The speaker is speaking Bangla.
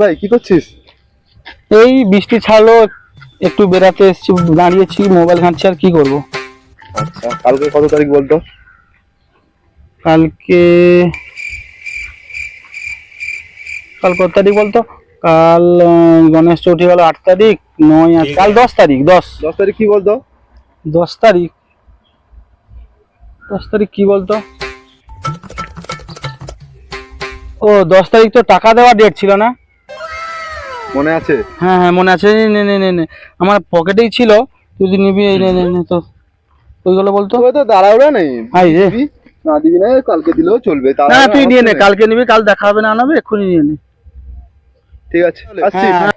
ভাই কি করছিস? এই বৃষ্টি ছাড়লো, একটু বেড়াতে এসেছি, দাঁড়িয়েছি মোবাইল ঘাঁটছি, আর কি করব। আচ্ছা, কালকে কত তারিখ বলতো? কালকে কাল কত তারিখ বলতো? কাল গণেশ চৌঠি গেল 8 তারিখ, 9 আর কাল 10 তারিখ, 10 10 তারিখ কি বলতো? 10 তারিখ 10 তারিখ কি বলতো? ও 10 তারিখ তো টাকা দেওয়ার ডেট ছিল না? মনে আছে? হ্যাঁ হ্যাঁ মনে আছে। নে নে নে নে, আমার পকেটেই ছিল। তুই যদি নিবি, এই নে নে নে, তো ওইগুলো বলতো। তুই তো দাঁড়াওড়া নেই। হাই রে, দিবি না দিবি না, কালকে দিলেও চলবে। না তুই নিয়ে নে, কালকে নিবি, কাল দেখা হবে না হবে, এক্ষুনি নিয়ে নে। ঠিক আছে, আসছি। হ্যাঁ।